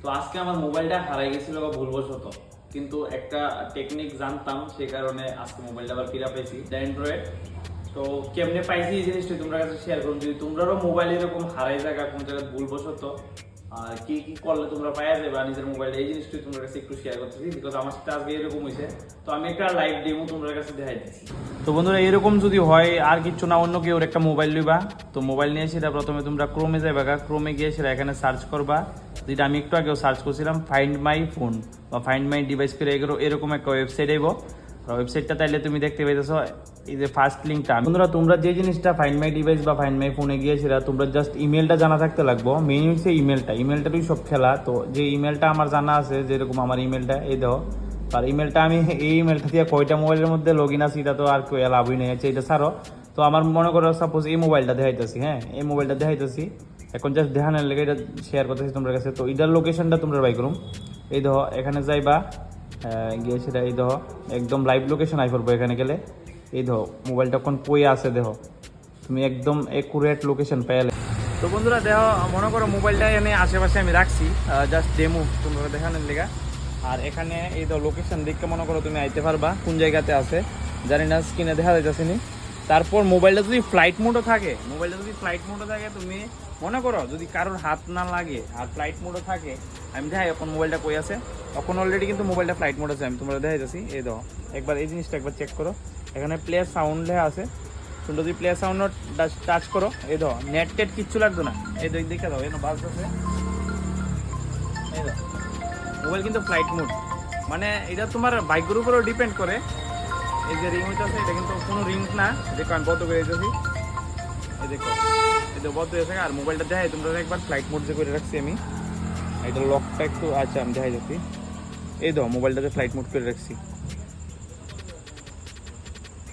তো আজকে আমার মোবাইলটা হারাই গেছিল বা ভুলবশত, কিন্তু একটা টেকনিক জানতাম, সেই কারণে আজকে মোবাইলটা আবার ফিরে পেয়েছি অ্যান্ড্রয়েড। তো কেমনে পাইছি এই জিনিসটা তোমরা কাছে শেয়ার করুন। যদি তোমরাও মোবাইল এরকম হারাই জায়গা কোন জায়গায় ভুলবশত, আর কি কি করলে তোমরা পাওয়া যাবে নিজের মোবাইলে, এই জিনিসটা তোমরা কাছে একটু শেয়ার করতেছি, বিকজ আমার সাথে আজকে এরকম হয়েছে। তো আমি একটা লাইভ ডেমো তোমাদের কাছে দেখাই দিচ্ছি। তো বন্ধুরা, এরকম যদি হয় আর কিচ্ছু না, অন্য কেউ একটা মোবাইল লইবা, তো মোবাইল নিয়ে সেটা প্রথমে তোমরা ক্রোমে যাইবা, ক্রোমে গিয়ে সেটা এখানে সার্চ করবা, যেটা আমি একটু আগেও সার্চ করছিলাম, ফাইন্ড মাই ফোন বা ফাইন্ড মাই ডিভাইস করে এরকম একটা ওয়েবসাইট আইব। ওয়েবসাইটটা তাইলে তুমি দেখতে পাইতেছো এই যে ফার্স্ট লিঙ্কটা। বন্ধুরা, তোমরা যে জিনিসটা ফাইন্ড মাই ডিভাইস বা ফাইন্ড মাই ফোনে গিয়ে সেটা তোমরা জাস্ট ইমেলটা জানা থাকতে লাগবো। মেইন হচ্ছে ইমেলটারই সব খেলা। তো যে ইমেলটা আমার জানা আছে, যেরকম আমার ইমেলটা এই দাও, আর ইমেলটা আমি এই ইমেলটা দিয়ে কয়টা মোবাইলের মধ্যে লগ ইন আছে এটা তো আর কেউ লাভই নেই, এটা ছাড়ো। তো আমার মনে করো সাপোজ এই মোবাইলটা দেখাইতেছি, হ্যাঁ এই মোবাইলটা দেখাইতেছি, এখন জাস্ট দেখানোর লেগে এটা শেয়ার করতেছি তোমার কাছে। তো এটার লোকেশনটা তোমরা বাই করুম, এই দেখো এখানে যাইবা, গিয়ে সেটা এই দেখো একদম লাইভ লোকেশন আই পড়বো। এখানে গেলে এই দেখো মোবাইলটা কোন কই আছে, দেখো তুমি একদম একুরেট লোকেশন পেলে। তো বন্ধুরা দেখো, মনে করো মোবাইলটা এনে আশেপাশে আমি রাখছি জাস্ট ডেমো তোমরা দেখানোর লেগা। আর এখানে এই দেখো লোকেশন দেখে মনে করো তুমি আইতে পারবা কোন জায়গাতে আছে, জানি না স্ক্রিনে দেখা যাইতেছে নি। তারপর মোবাইলটা যদি ফ্লাইট মোডও থাকে, তুমি মনে করো যদি কারোর হাত না লাগে আর ফ্লাইট মোডও থাকে, আমি দেখাই এখন মোবাইলটা কই আছে। এখন অলরেডি কিন্তু মোবাইলটা ফ্লাইট মোড আছে, আমি তোমরা দেখাইতেছি। এই দেখো একবার এই জিনিসটা একবার চেক করো, এখানে প্লে সাউন্ড লেখা আছে, তুমি যদি প্লে সাউন্ড টাচ করো, এই দেখো নেট টেট কিচ্ছু লাগতো না, এই দেখে দাও এই বাস আছে, এই দেখো মোবাইল কিন্তু ফ্লাইট মোড। মানে এটা তোমার বাইকের উপরেও ডিপেন্ড করে। এই যে রিং হইতেছে এটা কিন্তু কোনো রিং না, দেখো আমি বন্ধ করে দিতেছি, এই দেখো এই তো বন্ধ হয়েছে। আর মোবাইলটা দেখাই তোমরা একবার ফ্লাইট মোড যে করে রাখছি আমি, এটা লকটা একটু আচ্ছা আমি দেখাই যাচ্ছি। এই দাও মোবাইলটাতে ফ্লাইট মোড করে রাখছি,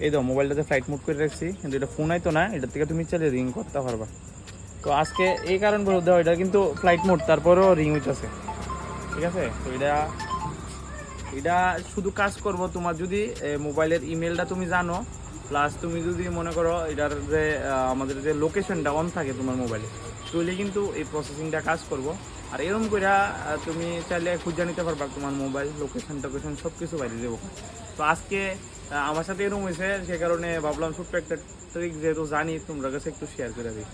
এই দাও মোবাইলটাতে ফ্লাইট মোড করে রাখছি, কিন্তু এটা ফোন আইতো না, এটার থেকে তুমি চাইলে রিং করতে পারবা। তো আজকে এই কারণ বলে দেওয়া, এটা কিন্তু ফ্লাইট মোড তারপরেও রিং হইতেছে, ঠিক আছে। তো এটা শুধু কাজ করবো তোমার যদি মোবাইলের ইমেলটা তুমি জানো, প্লাস তুমি যদি মনে করো এটার যে আমাদের যে লোকেশনটা অন থাকে তোমার মোবাইলে, তাহলে কিন্তু এই প্রসেসিংটা কাজ করবো। আর এরকম করে তুমি চাইলে খুঁজে নিতে পারবা তোমার মোবাইল লোকেশন টোকেশন সব কিছু বাইরে দেবো। তো আজকে আমার সাথে এরকম হয়েছে, সে কারণে ভাবলাম ছোট্ট একটা ট্রিক যেহেতু জানি তোমরা কাছে একটু শেয়ার করে দিই।